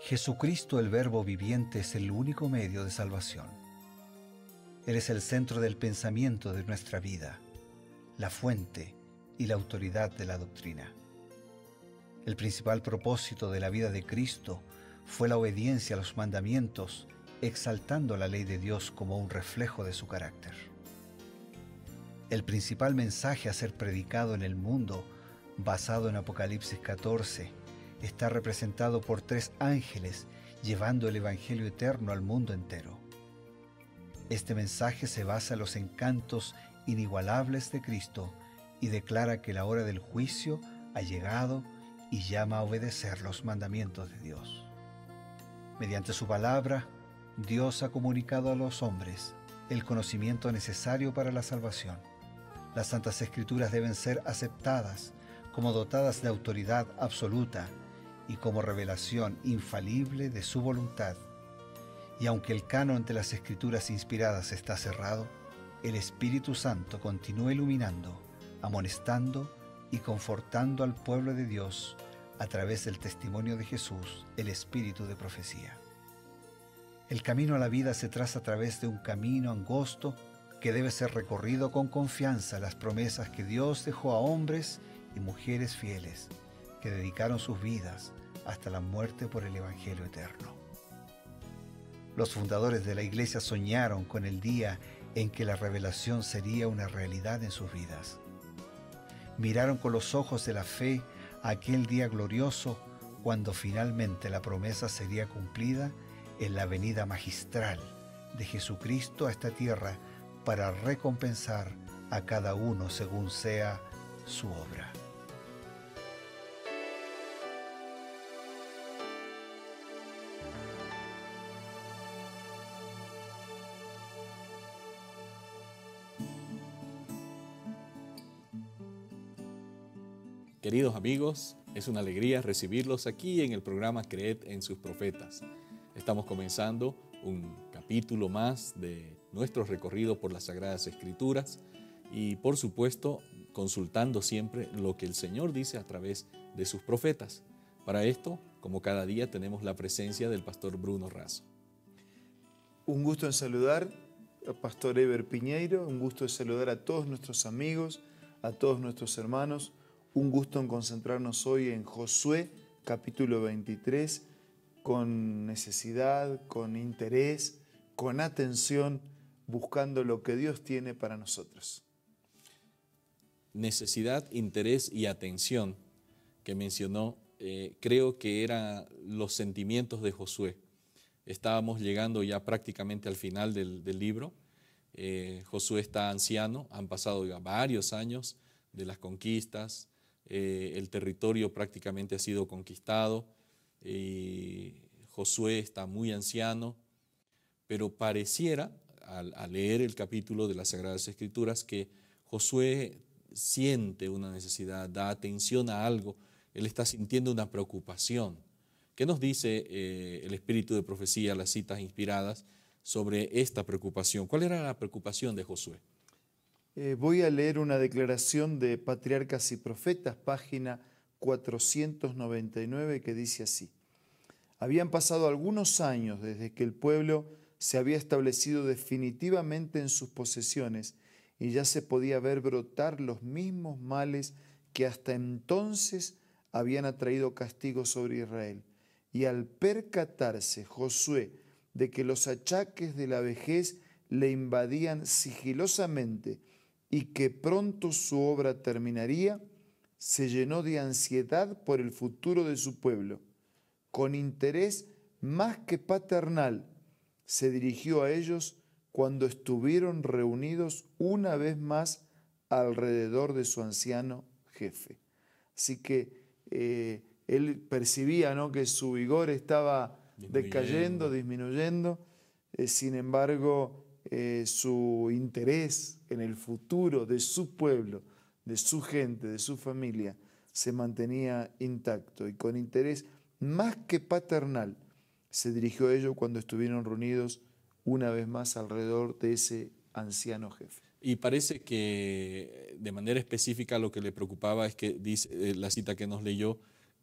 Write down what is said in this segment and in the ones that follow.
Jesucristo, el Verbo viviente, es el único medio de salvación. Él es el centro del pensamiento de nuestra vida, la fuente y la autoridad de la doctrina. El principal propósito de la vida de Cristo fue la obediencia a los mandamientos, exaltando la ley de Dios como un reflejo de su carácter. El principal mensaje a ser predicado en el mundo, basado en Apocalipsis 14, está representado por 3 ángeles llevando el Evangelio eterno al mundo entero. Este mensaje se basa en los encantos inigualables de Cristo y declara que la hora del juicio ha llegado y llama a obedecer los mandamientos de Dios. Mediante su palabra, Dios ha comunicado a los hombres el conocimiento necesario para la salvación. Las Santas Escrituras deben ser aceptadas como dotadas de autoridad absoluta y como revelación infalible de su voluntad. Y aunque el canon de las Escrituras inspiradas está cerrado, el Espíritu Santo continúa iluminando, amonestando y confortando al pueblo de Dios a través del testimonio de Jesús, el Espíritu de profecía. El camino a la vida se traza a través de un camino angosto que debe ser recorrido con confianza a las promesas que Dios dejó a hombres y mujeres fieles que dedicaron sus vidas hasta la muerte por el Evangelio eterno. Los fundadores de la Iglesia soñaron con el día en que la revelación sería una realidad en sus vidas. Miraron con los ojos de la fe aquel día glorioso cuando finalmente la promesa sería cumplida en la venida magistral de Jesucristo a esta tierra para recompensar a cada uno según sea su obra. Queridos amigos, es una alegría recibirlos aquí en el programa Creed en sus profetas. Estamos comenzando un capítulo más de nuestro recorrido por las Sagradas Escrituras y, por supuesto, consultando siempre lo que el Señor dice a través de sus profetas. Para esto, como cada día, tenemos la presencia del pastor Bruno Razo. Un gusto en saludar al pastor Eber Piñeiro, un gusto en saludar a todos nuestros amigos, a todos nuestros hermanos. Un gusto en concentrarnos hoy en Josué, capítulo 23, con necesidad, con interés, con atención, buscando lo que Dios tiene para nosotros. Necesidad, interés y atención que mencionó, creo que eran los sentimientos de Josué. Estábamos llegando ya prácticamente al final del libro. Josué está anciano, han pasado ya varios años de las conquistas. El territorio prácticamente ha sido conquistado y Josué está muy anciano, pero pareciera, al leer el capítulo de las Sagradas Escrituras, que Josué siente una necesidad, da atención a algo, él está sintiendo una preocupación. ¿Qué nos dice el espíritu de profecía, las citas inspiradas, sobre esta preocupación? ¿Cuál era la preocupación de Josué? Voy a leer una declaración de Patriarcas y Profetas, página 499, que dice así: habían pasado algunos años desde que el pueblo se había establecido definitivamente en sus posesiones y ya se podía ver brotar los mismos males que hasta entonces habían atraído castigo sobre Israel. Y al percatarse Josué de que los achaques de la vejez le invadían sigilosamente y que pronto su obra terminaría, se llenó de ansiedad por el futuro de su pueblo. Con interés más que paternal, se dirigió a ellos cuando estuvieron reunidos una vez más alrededor de su anciano jefe. Así que él percibía, ¿no?, que su vigor estaba decayendo, disminuyendo. Sin embargo, su interés en el futuro de su pueblo, de su gente, de su familia, se mantenía intacto. Y con interés más que paternal, se dirigió a ellos cuando estuvieron reunidos una vez más alrededor de ese anciano jefe. Y parece que de manera específica lo que le preocupaba es que, dice la cita que nos leyó,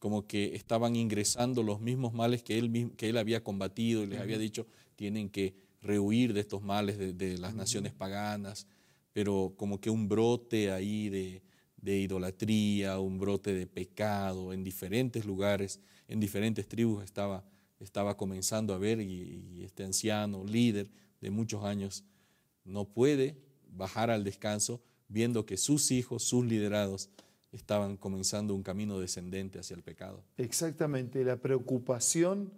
como que estaban ingresando los mismos males que él había combatido y les había dicho, tienen que rehuir de estos males de las naciones paganas, pero como que un brote ahí de idolatría, un brote de pecado en diferentes lugares, en diferentes tribus estaba comenzando a ver, y este anciano, líder de muchos años, no puede bajar al descanso viendo que sus hijos, sus liderados, estaban comenzando un camino descendente hacia el pecado. Exactamente, la preocupación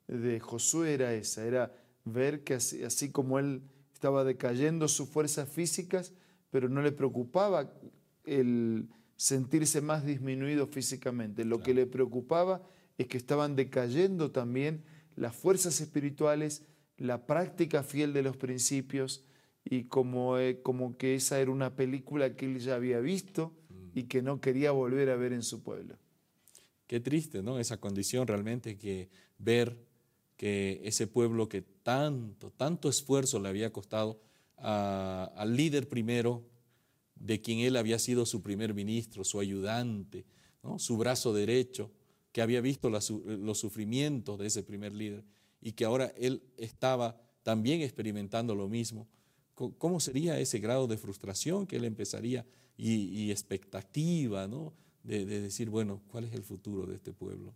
de Josué era esa, era ver que así como él estaba decayendo sus fuerzas físicas, pero no le preocupaba el sentirse más disminuido físicamente. Lo que le preocupaba es que estaban decayendo también las fuerzas espirituales, la práctica fiel de los principios, y como que esa era una película que él ya había visto y que no quería volver a ver en su pueblo. Qué triste, ¿no? Esa condición realmente, que ver que ese pueblo que tanto esfuerzo le había costado al líder primero, de quien él había sido su primer ministro, su ayudante, ¿no? Su brazo derecho, que había visto los sufrimientos de ese primer líder, y que ahora él estaba también experimentando lo mismo. ¿Cómo sería ese grado de frustración que él empezaría y expectativa, ¿no? de decir, bueno, ¿cuál es el futuro de este pueblo?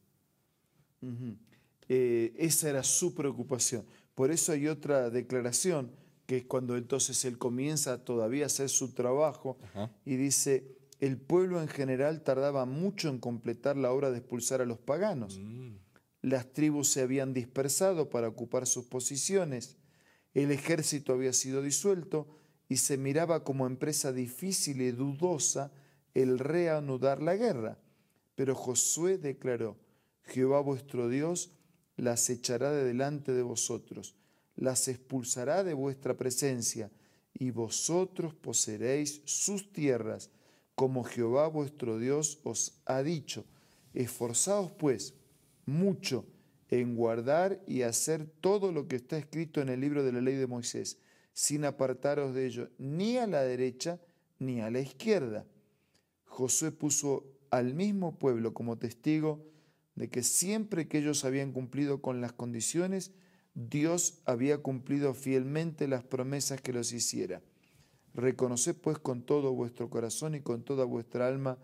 Esa era su preocupación. Por eso hay otra declaración, que es cuando entonces él comienza todavía a hacer su trabajo. Ajá. Y dice, el pueblo en general tardaba mucho en completar la obra de expulsar a los paganos. Las tribus se habían dispersado para ocupar sus posiciones. El ejército había sido disuelto y se miraba como empresa difícil y dudosa el reanudar la guerra. Pero Josué declaró, Jehová vuestro Dios las echará de delante de vosotros, las expulsará de vuestra presencia, y vosotros poseeréis sus tierras, como Jehová vuestro Dios os ha dicho. Esforzaos pues mucho en guardar y hacer todo lo que está escrito en el libro de la ley de Moisés, sin apartaros de ello ni a la derecha ni a la izquierda. Josué puso al mismo pueblo como testigo de que siempre que ellos habían cumplido con las condiciones, Dios había cumplido fielmente las promesas que los hiciera. Reconoced pues con todo vuestro corazón y con toda vuestra alma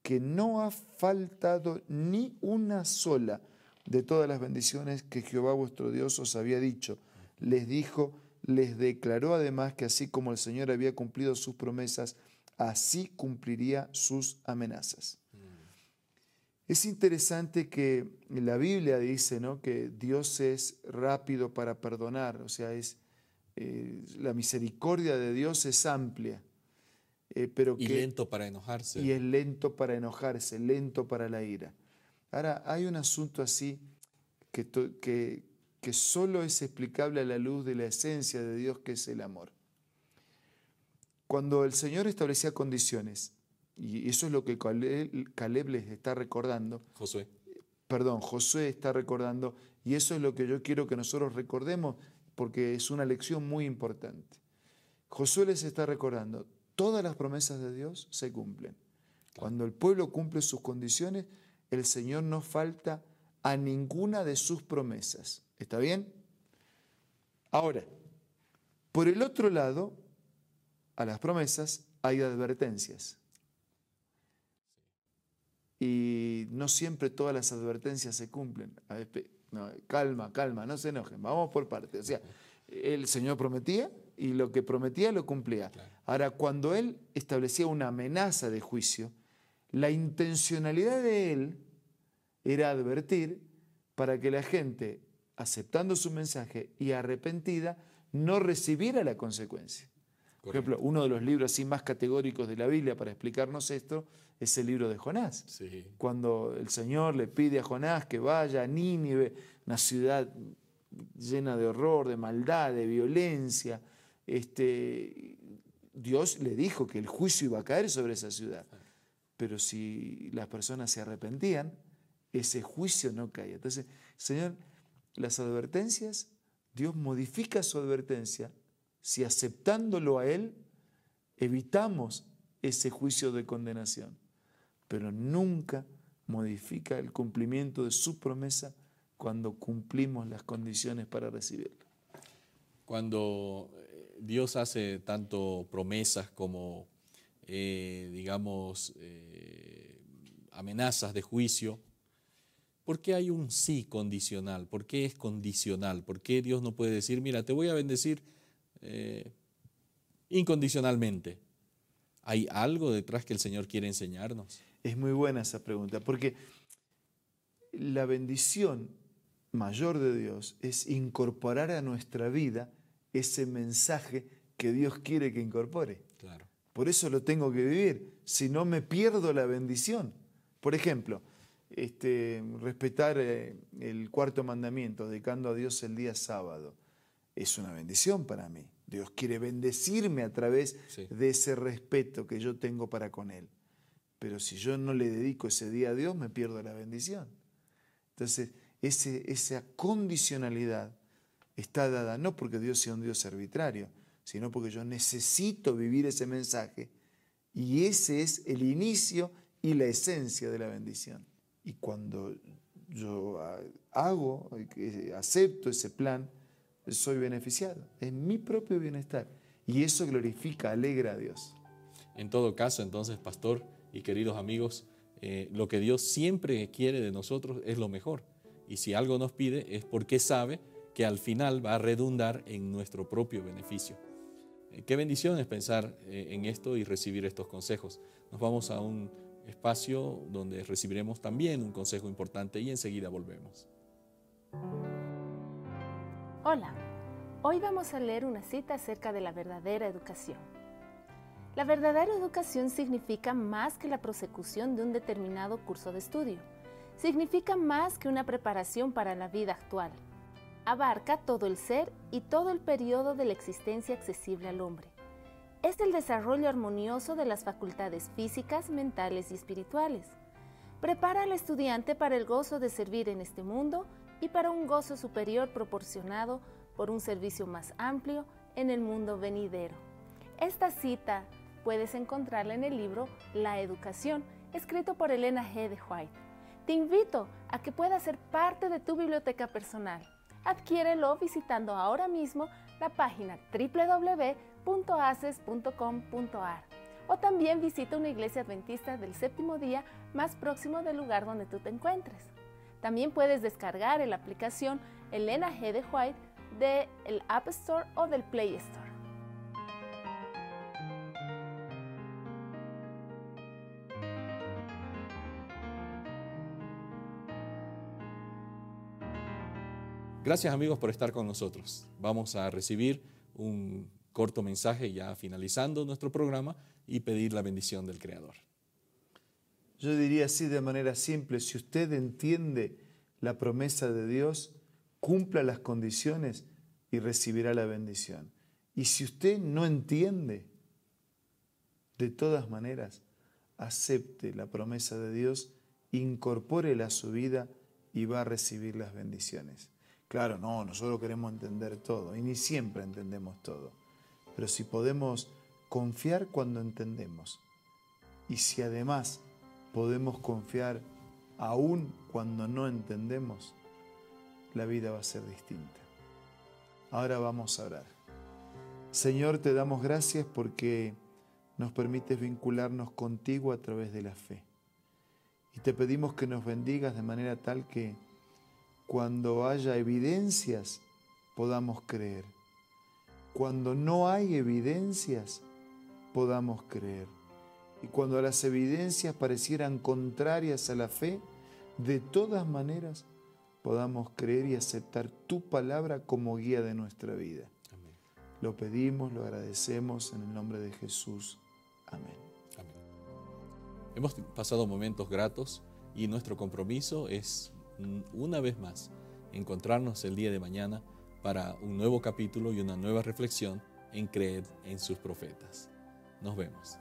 que no ha faltado ni una sola de todas las bendiciones que Jehová vuestro Dios os había dicho. Les dijo, les declaró además que así como el Señor había cumplido sus promesas, así cumpliría sus amenazas. Es interesante que la Biblia dice, ¿no?, que Dios es rápido para perdonar, o sea, la misericordia de Dios es amplia. Pero y lento para enojarse. Y es lento para enojarse, lento para la ira. Ahora, hay un asunto así que solo es explicable a la luz de la esencia de Dios, que es el amor. Cuando el Señor establecía condiciones, y eso es lo que Caleb les está recordando. Josué está recordando, y eso es lo que yo quiero que nosotros recordemos, porque es una lección muy importante. Josué les está recordando, todas las promesas de Dios se cumplen. Cuando el pueblo cumple sus condiciones, el Señor no falta a ninguna de sus promesas. ¿Está bien? Ahora, por el otro lado, a las promesas hay advertencias. Y no siempre todas las advertencias se cumplen. A ver, no, calma, no se enojen, vamos por partes. O sea, el Señor prometía y lo que prometía lo cumplía. Claro. Ahora, cuando Él establecía una amenaza de juicio, la intencionalidad de Él era advertir para que la gente, aceptando su mensaje y arrepentida, no recibiera la consecuencia. Por ejemplo, uno de los libros así más categóricos de la Biblia para explicarnos esto es el libro de Jonás. Sí. Cuando el Señor le pide a Jonás que vaya a Nínive, una ciudad llena de horror, de maldad, de violencia, Dios le dijo que el juicio iba a caer sobre esa ciudad. Pero si las personas se arrepentían, ese juicio no caía. Entonces, Señor, las advertencias, Dios modifica su advertencia si aceptándolo a Él evitamos ese juicio de condenación. Pero nunca modifica el cumplimiento de su promesa cuando cumplimos las condiciones para recibirla. Cuando Dios hace tanto promesas como, amenazas de juicio, ¿por qué hay un sí condicional? ¿Por qué es condicional? ¿Por qué Dios no puede decir, mira, te voy a bendecir incondicionalmente? ¿Hay algo detrás que el Señor quiere enseñarnos? Es muy buena esa pregunta, porque la bendición mayor de Dios es incorporar a nuestra vida ese mensaje que Dios quiere que incorpore. Claro. Por eso lo tengo que vivir, si no me pierdo la bendición. Por ejemplo, respetar el cuarto mandamiento, dedicando a Dios el día sábado, es una bendición para mí. Dios quiere bendecirme a través de ese respeto que yo tengo para con Él. Pero si yo no le dedico ese día a Dios, me pierdo la bendición. Entonces, esa condicionalidad está dada no porque Dios sea un Dios arbitrario, sino porque yo necesito vivir ese mensaje y ese es el inicio y la esencia de la bendición. Y cuando yo acepto ese plan, soy beneficiado, es mi propio bienestar y eso glorifica, alegra a Dios. En todo caso, entonces, pastor y queridos amigos, lo que Dios siempre quiere de nosotros es lo mejor. Y si algo nos pide es porque sabe que al final va a redundar en nuestro propio beneficio. Qué bendición es pensar en esto y recibir estos consejos. Nos vamos a un espacio donde recibiremos también un consejo importante y enseguida volvemos. Hola, hoy vamos a leer una cita acerca de la verdadera educación. La verdadera educación significa más que la prosecución de un determinado curso de estudio. Significa más que una preparación para la vida actual. Abarca todo el ser y todo el periodo de la existencia accesible al hombre. Es el desarrollo armonioso de las facultades físicas, mentales y espirituales. Prepara al estudiante para el gozo de servir en este mundo y para un gozo superior proporcionado por un servicio más amplio en el mundo venidero. Esta cita puedes encontrarla en el libro La Educación, escrito por Elena G. de White. Te invito a que pueda ser parte de tu biblioteca personal. Adquiérelo visitando ahora mismo la página www.aces.com.ar o también visita una iglesia adventista del séptimo día más próximo del lugar donde tú te encuentres. También puedes descargar la aplicación Elena G. de White del App Store o del Play Store. Gracias amigos por estar con nosotros. Vamos a recibir un corto mensaje ya finalizando nuestro programa y pedir la bendición del Creador. Yo diría así de manera simple, si usted entiende la promesa de Dios, cumpla las condiciones y recibirá la bendición. Y si usted no entiende, de todas maneras, acepte la promesa de Dios, incorpórela a su vida y va a recibir las bendiciones. Claro, no, nosotros queremos entender todo y ni siempre entendemos todo. Pero si podemos confiar cuando entendemos y si además podemos confiar aún cuando no entendemos, la vida va a ser distinta. Ahora vamos a orar. Señor, te damos gracias porque nos permites vincularnos contigo a través de la fe. Y te pedimos que nos bendigas de manera tal que cuando haya evidencias podamos creer. Cuando no hay evidencias podamos creer. Y cuando las evidencias parecieran contrarias a la fe, de todas maneras podamos creer y aceptar tu palabra como guía de nuestra vida. Amén. Lo pedimos, lo agradecemos en el nombre de Jesús. Amén. Amén. Hemos pasado momentos gratos y nuestro compromiso es, una vez más, encontrarnos el día de mañana para un nuevo capítulo y una nueva reflexión en Creer en sus profetas. Nos vemos.